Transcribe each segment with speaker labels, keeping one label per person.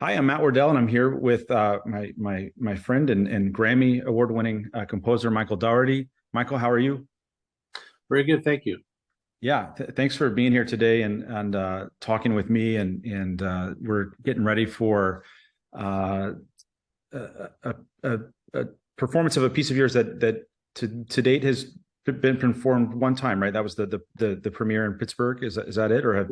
Speaker 1: Hi, I'm Matt Wardell, and I'm here with my friend and Grammy award-winning composer Michael Daugherty. Michael, how are you?
Speaker 2: Very good, thank you.
Speaker 1: Yeah, thanks for being here today and talking with me. And we're getting ready for uh, a, a, a, a performance of a piece of yours that to date has been performed one time, right? That was the premiere in Pittsburgh. Is that it, or have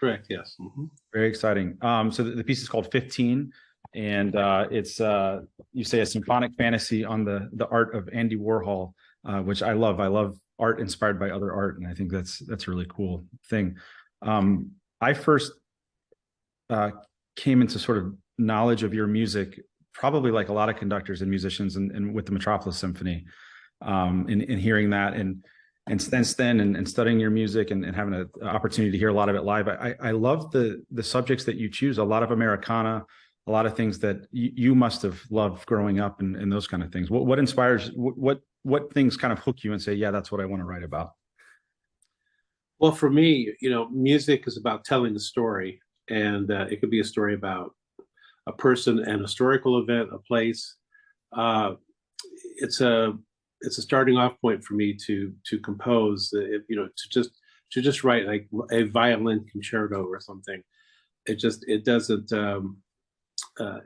Speaker 2: Correct, yes. Mhm.
Speaker 1: very exciting. So the piece is called 15, and it's you say a symphonic fantasy on the art of Andy Warhol, which I love. I love art inspired by other art, and I think that's a really cool thing. I first uh, came into sort of knowledge of your music, probably like a lot of conductors and musicians, and with the Metropolis Symphony, in hearing that and since then and studying your music and having an opportunity to hear a lot of it live. I love the subjects that you choose, a lot of Americana, a lot of things that you must have loved growing up, and those kind of things. What inspires, what things kind of hook you and say, yeah, that's what I want to write about?
Speaker 2: Well, for me, music is about telling a story, and it could be a story about a person, an historical event, a place. Uh, it's a it's a starting off point for me to compose. To just write like a violin concerto or something. It doesn't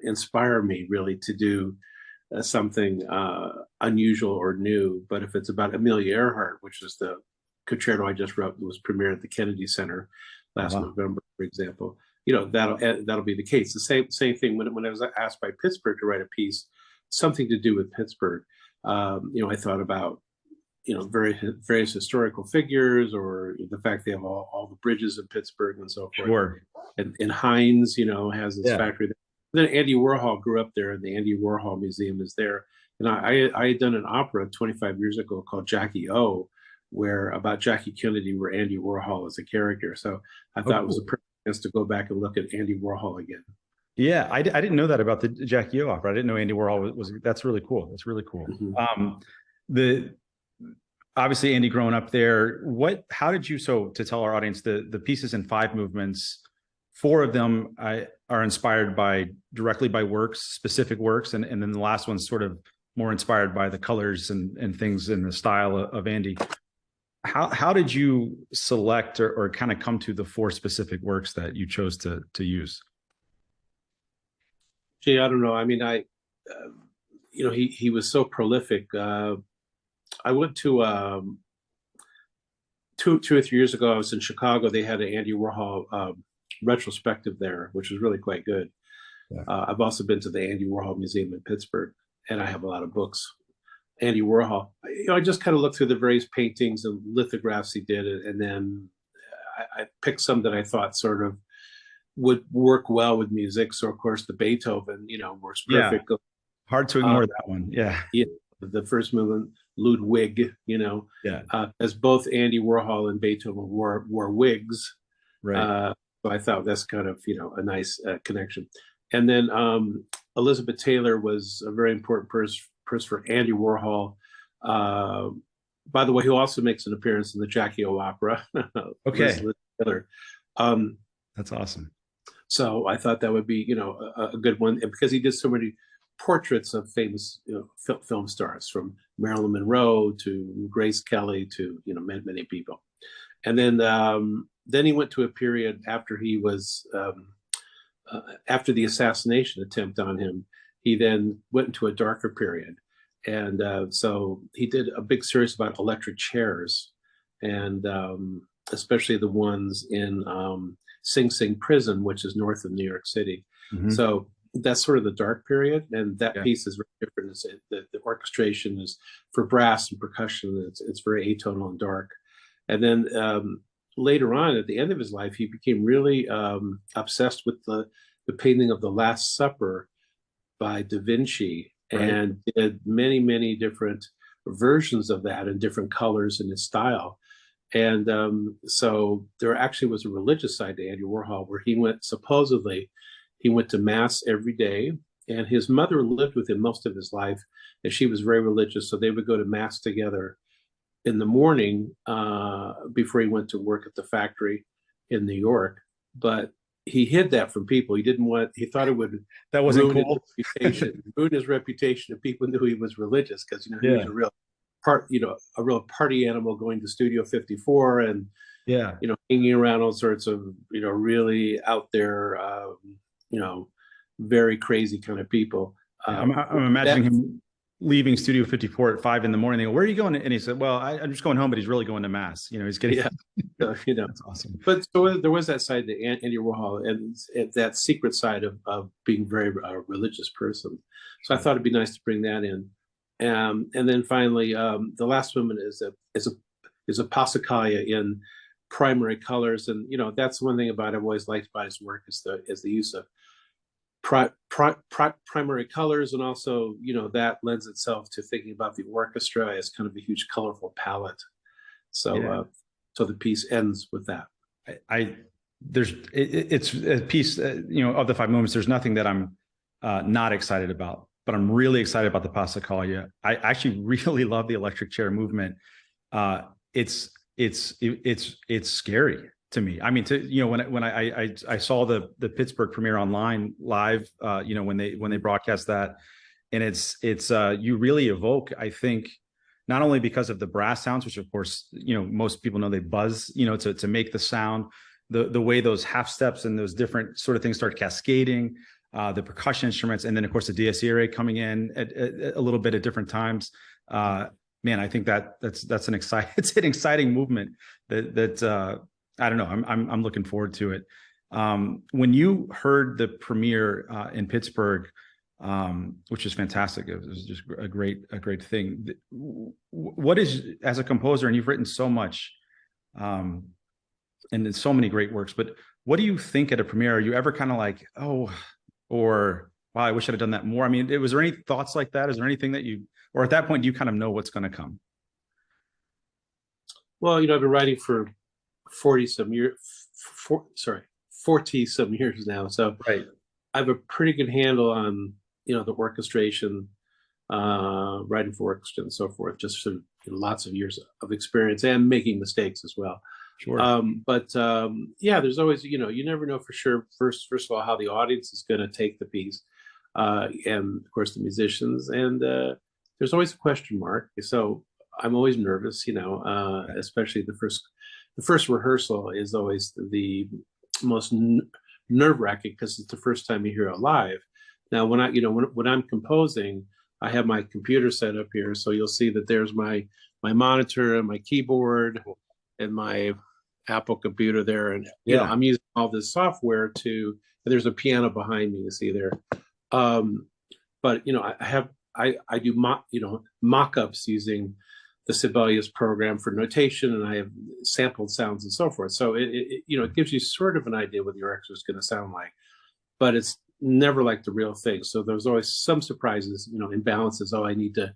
Speaker 2: inspire me really to do something unusual or new. But if it's about Amelia Earhart, which is the concerto I just wrote, that was premiered at the Kennedy Center last
Speaker 1: Uh-huh.
Speaker 2: November, for example, that'll be the case. The same thing when I was asked by Pittsburgh to write a piece, something to do with Pittsburgh. I thought about various historical figures, or the fact they have all the bridges in Pittsburgh and so forth.
Speaker 1: Sure.
Speaker 2: And Heinz, has this
Speaker 1: Yeah.
Speaker 2: factory there. Then Andy Warhol grew up there, and the Andy Warhol Museum is there. And I had done an opera 25 years ago called Jackie O, where about Jackie Kennedy, where Andy Warhol is a character. So I
Speaker 1: Oh,
Speaker 2: thought it was a
Speaker 1: cool.
Speaker 2: perfect chance to go back and look at Andy Warhol again.
Speaker 1: Yeah, I didn't know that about the Jackie O opera. I didn't know Andy Warhol was. That's really cool. That's really cool.
Speaker 2: Mhm.
Speaker 1: The Obviously Andy growing up there, how did you, so to tell our audience, the pieces in five movements, four of them are inspired by directly by works, specific works, and then the last one's sort of more inspired by the colors and things in the style of Andy. How did you select or kind of come to the four specific works that you chose to use?
Speaker 2: Gee, I don't know. I mean, he was so prolific. I went to two or 3 years ago. I was in Chicago. They had an Andy Warhol retrospective there, which was really quite good.
Speaker 1: Yeah.
Speaker 2: I've also been to the Andy Warhol Museum in Pittsburgh, and I have a lot of books. Andy Warhol. I just kind of looked through the various paintings and lithographs he did, and then I picked some that I thought sort of would work well with music. So of course the Beethoven, works
Speaker 1: Yeah.
Speaker 2: perfect.
Speaker 1: Hard to
Speaker 2: Uh,
Speaker 1: ignore that one. Yeah.
Speaker 2: yeah, the first movement, Ludwig,
Speaker 1: Yeah.
Speaker 2: as both Andy Warhol and Beethoven wore wigs.
Speaker 1: Right.
Speaker 2: Uh, so I thought that's kind of a nice connection. And then Elizabeth Taylor was a very important person for Andy Warhol. Uh, by the way, who also makes an appearance in the Jackie O opera,
Speaker 1: Okay.
Speaker 2: Elizabeth Taylor. Um,
Speaker 1: That's awesome.
Speaker 2: so I thought that would be, a good one, and because he did so many portraits of famous, film stars, from Marilyn Monroe to Grace Kelly to many people. And then he went to a period after he was after the assassination attempt on him. He then went into a darker period, and so he did a big series about electric chairs, and especially the ones in Sing Sing Prison, which is north of New York City.
Speaker 1: Mhm.
Speaker 2: So that's sort of the dark period, and that
Speaker 1: Yeah.
Speaker 2: piece is very different. The orchestration is for brass and percussion. It's very atonal and dark. And then later on, at the end of his life, he became really obsessed with the painting of the Last Supper by Da Vinci,
Speaker 1: Right.
Speaker 2: and did many, many different versions of that in different colors and in style. And so there actually was a religious side to Andy Warhol, where he went to mass every day, and his mother lived with him most of his life, and she was very religious, so they would go to mass together in the morning before he went to work at the factory in New York. But he hid that from people. He thought it would
Speaker 1: That wasn't
Speaker 2: ruin
Speaker 1: cool.
Speaker 2: his reputation, ruin his reputation if people knew he was religious, because he was
Speaker 1: Yeah.
Speaker 2: a real party animal, going to Studio 54 and
Speaker 1: Yeah.
Speaker 2: hanging around all sorts of really out there, very crazy kind of people.
Speaker 1: I'm imagining him leaving Studio 54 at 5 a.m. They go, "Where are you going?" And he said, "Well, I'm just going home," but he's really going to mass. He's getting.
Speaker 2: Yeah.
Speaker 1: That's awesome.
Speaker 2: But so there was that side to Andy Warhol, and that secret side of being very religious person. So I thought it'd be nice to bring that in. And then finally, the last movement is a Passacaglia in primary colors, and that's one thing I've always liked about his work is the use of primary colors, and also that lends itself to thinking about the orchestra as kind of a huge colorful palette. So so the piece ends with that.
Speaker 1: It's a piece of the 5 movements. There's nothing that I'm not excited about, but I'm really excited about the Passacaglia. I actually really love the electric chair movement. It's scary to me. I mean, when I saw the Pittsburgh premiere online live, when they broadcast that, and it's you really evoke, I think, not only because of the brass sounds, which of course most people know they buzz, to make the sound, the way those half steps and those different sort of things start cascading, the percussion instruments, and then of course the DS array coming in at a little bit at different times. Man, I think that's an exciting movement that I don't know. I'm looking forward to it. When you heard the premiere in Pittsburgh, which is fantastic, it was just a great thing. What is, as a composer, and you've written so much, and in so many great works, but what do you think at a premiere? Are you ever kind of like, oh, or wow, I wish I'd have done that more? I mean, was there any thoughts like that? Is there anything that or at that point, do you kind of know what's going to come?
Speaker 2: Well, I've been writing for 40 some years now. So
Speaker 1: right.
Speaker 2: I have a pretty good handle on, the orchestration, writing for orchestra and so forth, just from lots of years of experience and making mistakes as well.
Speaker 1: Sure.
Speaker 2: There's always, you never know for sure, first of all, how the audience is going to take the piece, and of course the musicians, and there's always a question mark. So I'm always nervous, especially the first rehearsal is always the most nerve-wracking, because it's the first time you hear it live. Now, when I'm composing, I have my computer set up here, so you'll see that there's my monitor and my keyboard and my Apple computer there, and I'm using all this software and there's a piano behind me, you see there. But I do mock-ups using the Sibelius program for notation, and I have sampled sounds and so forth. So it gives you sort of an idea what the orchestra is going to sound like, but it's never like the real thing. So there's always some surprises, imbalances. Oh, I need to,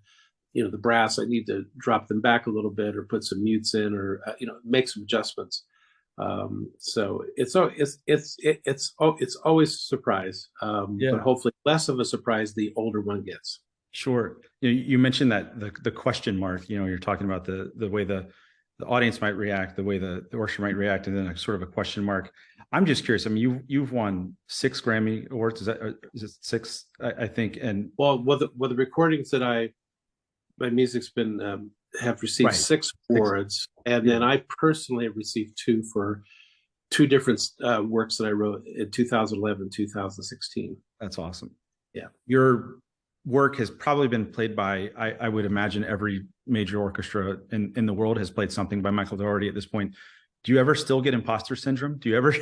Speaker 2: the brass, I need to drop them back a little bit, or put some mutes in, or make some adjustments. So it's always a surprise, but hopefully less of a surprise the older one gets.
Speaker 1: Sure. You mentioned that the question mark, you're talking about the way the audience might react, the way the orchestra might react, and then a sort of a question mark. I'm just curious. I mean, you've won 6 Grammy Awards. Is it 6? I think. And
Speaker 2: the recordings that my music's been have received 6 awards, and then I personally have received 2 for 2 different works that I wrote in 2011, 2016.
Speaker 1: That's awesome.
Speaker 2: Yeah.
Speaker 1: Your work has probably been played by, I would imagine, every major orchestra in the world has played something by Michael Daugherty at this point. Do you ever still get imposter syndrome? Do you ever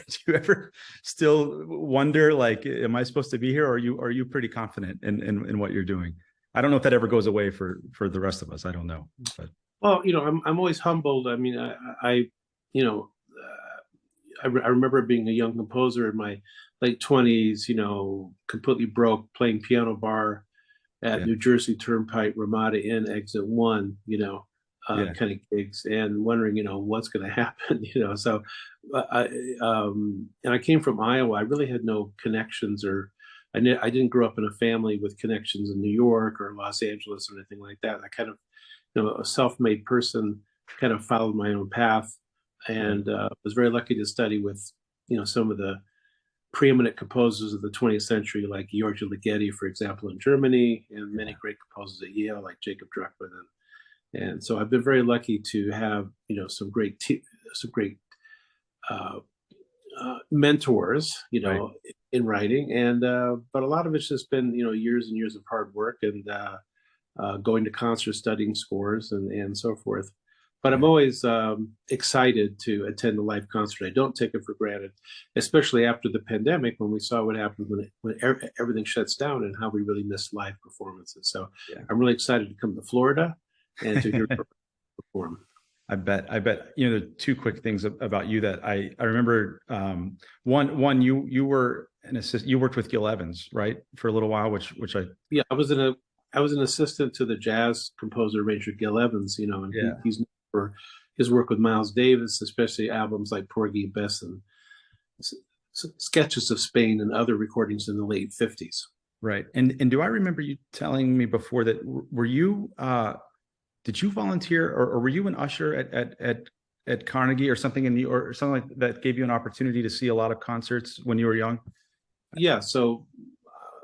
Speaker 1: still wonder, like, am I supposed to be here? Or are you pretty confident in what you're doing? I don't know if that ever goes away for the rest of us. I don't know. But.
Speaker 2: Well, I'm always humbled. I mean, I remember being a young composer in my late 20s, completely broke, playing piano bar at New Jersey Turnpike, Ramada Inn, exit 1, kind of gigs, and wondering, what's going to happen, So, and I came from Iowa. I really had no connections, or I didn't grow up in a family with connections in New York or Los Angeles or anything like that. I kind of, a self-made person, kind of followed my own path, and was very lucky to study with, some of the preeminent composers of the 20th century, like Giorgio Ligeti, for example, in Germany, and many great composers at Yale, like Jacob Druckmann. And so I've been very lucky to have, some great uh, mentors, in writing. And but a lot of it's just been, years and years of hard work and going to concerts, studying scores, and so forth. But I'm always excited to attend a live concert. I don't take it for granted, especially after the pandemic, when we saw what happened when everything shuts down and how we really miss live performances. So I'm really excited to come to Florida and to hear perform.
Speaker 1: I bet, there are two quick things about you that I remember. One, you were an assistant, you worked with Gil Evans, right? For a little while, which
Speaker 2: I was an assistant to the jazz composer arranger Gil Evans, and he's known for his work with Miles Davis, especially albums like Porgy and Bess and Sketches of Spain and other recordings in the late 50s.
Speaker 1: Right. And do I remember you telling me before that, were you did you volunteer or were you an usher at Carnegie or something or something like that gave you an opportunity to see a lot of concerts when you were young?
Speaker 2: Yeah. So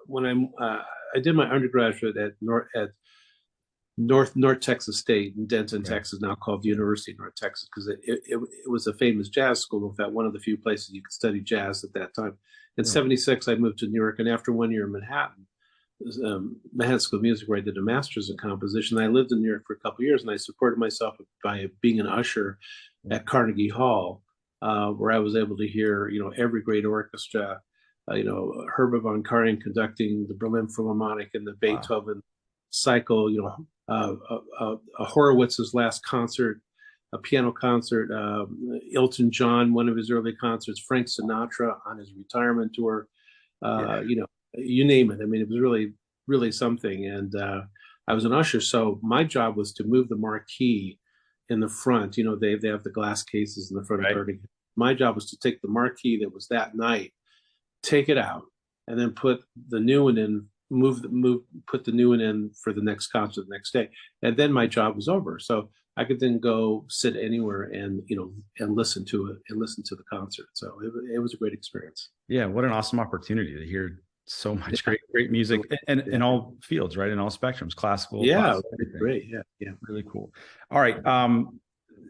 Speaker 2: when I did my undergraduate at North Texas State in Denton, Texas, now called the University of North Texas, because it was a famous jazz school. In fact, one of the few places you could study jazz at that time. In '76, I moved to New York, and after 1 year in Manhattan, Manhattan School of Music, where I did a master's in composition, I lived in New York for a couple of years, and I supported myself by being an usher at Carnegie Hall, where I was able to hear, every great orchestra. Herbert von Karajan conducting the Berlin Philharmonic and the Beethoven cycle, Horowitz's last concert, a piano concert, Elton John, one of his early concerts, Frank Sinatra on his retirement tour, you name it. I mean, it was really, really something. And I was an usher, so my job was to move the marquee in the front. They have the glass cases in the front of the My job was to take the marquee that was that night, take it out, and then put the new one in, put the new one in for the next concert the next day. And then my job was over. So I could then go sit anywhere and, and listen to it and listen to the concert. So it was a great experience.
Speaker 1: Yeah. What an awesome opportunity to hear so much great music and in all fields, right? In all spectrums, classical.
Speaker 2: Yeah. Great. Yeah.
Speaker 1: Really cool. All right.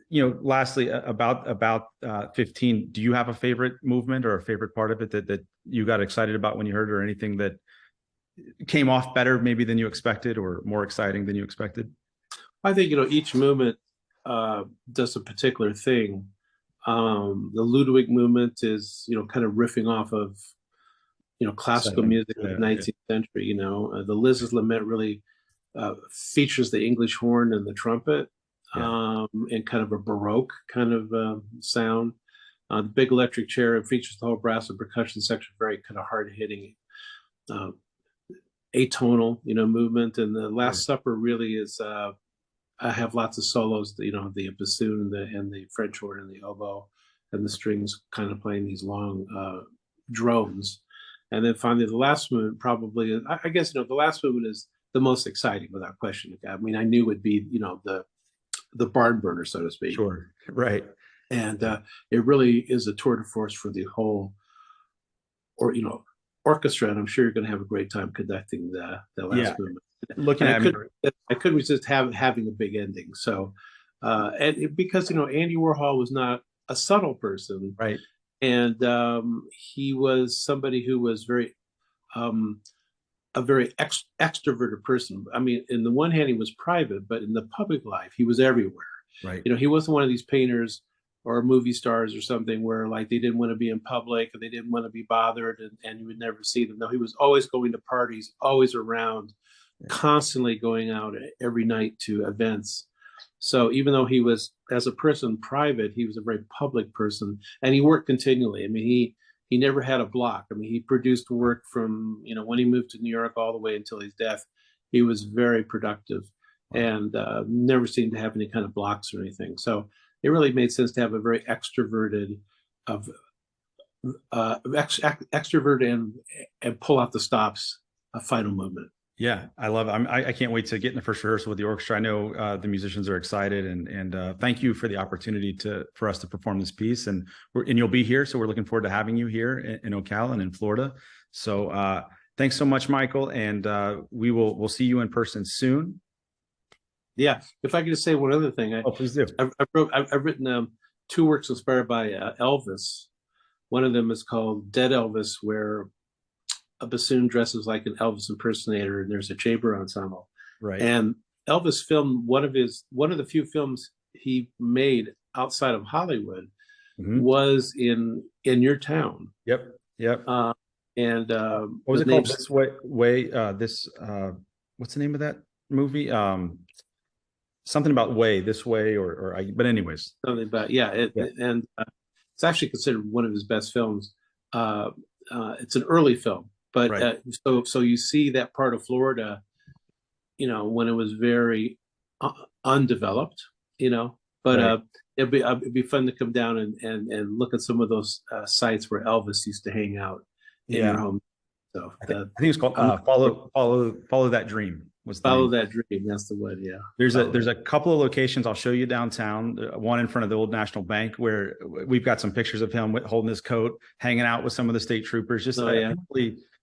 Speaker 1: Lastly about 15, do you have a favorite movement or a favorite part of it that you got excited about when you heard it, or anything that came off better maybe than you expected or more exciting than you expected?
Speaker 2: I think, each movement does a particular thing. The Ludwig movement is, kind of riffing off of, classical music of the 19th century. The Liz's Lament really features the English horn and the trumpet. And kind of a Baroque kind of sound. The Big Electric Chair features the whole brass and percussion section, very kind of hard-hitting, atonal, movement. And the Last Supper really is, I have lots of solos, the bassoon and the French horn and the oboe and the strings kind of playing these long drones. And then finally, the last movement probably, I guess, the last movement is the most exciting without question. I mean, I knew it would be, the barn burner, so to speak.
Speaker 1: Sure. Right.
Speaker 2: And it really is a tour de force for the whole, orchestra. And I'm sure you're going to have a great time conducting the last movement.
Speaker 1: Looking at
Speaker 2: I couldn't resist having a big ending. So, because Andy Warhol was not a subtle person,
Speaker 1: right?
Speaker 2: And he was somebody who was a very extroverted person. I mean, in the one hand, he was private, but in the public life, he was everywhere.
Speaker 1: Right.
Speaker 2: He wasn't one of these painters or movie stars or something where like they didn't want to be in public and they didn't want to be bothered and you would never see them. No, he was always going to parties, always around, constantly going out every night to events. So even though he was, as a person, private, he was a very public person, and he worked continually. I mean, he never had a block. I mean, he produced work from, when he moved to New York all the way until his death. He was very productive and never seemed to have any kind of blocks or anything. So it really made sense to have a very extroverted and pull out the stops, a final movement.
Speaker 1: Yeah, I love it. I can't wait to get in the first rehearsal with the orchestra. I know the musicians are excited, and thank you for the opportunity for us to perform this piece. And you'll be here, so we're looking forward to having you here in Ocala and in Florida. So thanks so much, Michael, and we'll see you in person soon.
Speaker 2: Yeah, if I could just say one other thing,
Speaker 1: Please do.
Speaker 2: I've written 2 works inspired by Elvis. One of them is called Dead Elvis, where a bassoon dresses like an Elvis impersonator, and there's a chamber ensemble.
Speaker 1: Right.
Speaker 2: And Elvis filmed one of the few films he made outside of Hollywood was in your town.
Speaker 1: Yep.
Speaker 2: And
Speaker 1: what was it called? This way. What's the name of that movie? Something about way, this way, but anyways.
Speaker 2: Something about and it's actually considered one of his best films. It's an early film. But
Speaker 1: right.
Speaker 2: So you see that part of Florida, when it was very undeveloped, But
Speaker 1: right.
Speaker 2: It'd be fun to come down and look at some of those sites where Elvis used to hang out in your home. So
Speaker 1: I think it's called Follow That Dream.
Speaker 2: Follow That Dream. That's the one. Yeah.
Speaker 1: There's a couple of locations I'll show you downtown. One in front of the Old National Bank where we've got some pictures of him holding his coat, hanging out with some of the state troopers. Just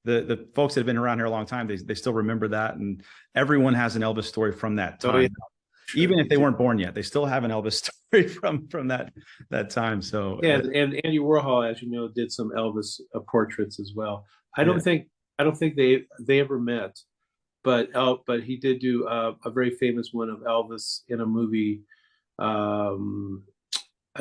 Speaker 1: the folks that have been around here a long time, they still remember that, and everyone has an Elvis story from that time. Yeah. Even if they weren't born yet, they still have an Elvis story from that time. So
Speaker 2: and Andy Warhol, as you know, did some Elvis portraits as well. I don't think they ever met, but he did do a very famous one of Elvis in a movie. I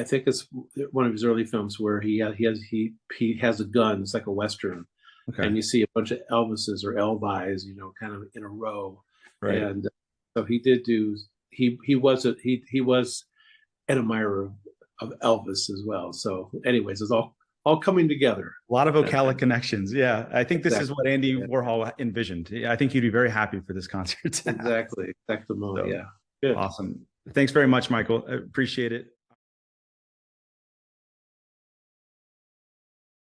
Speaker 2: think it's one of his early films where he has a gun. It's like a Western. Okay. And you see a bunch of Elvises or Elvis, kind of in a row. Right. And so he did do. He was an admirer of Elvis as well. So, anyways, it's all coming together.
Speaker 1: A lot of Ocala connections. Yeah, I think this is what Andy Warhol envisioned. I think he'd be very happy for this concert.
Speaker 2: Exactly.
Speaker 1: So,
Speaker 2: yeah. Good.
Speaker 1: Awesome. Thanks very much, Michael. I appreciate it.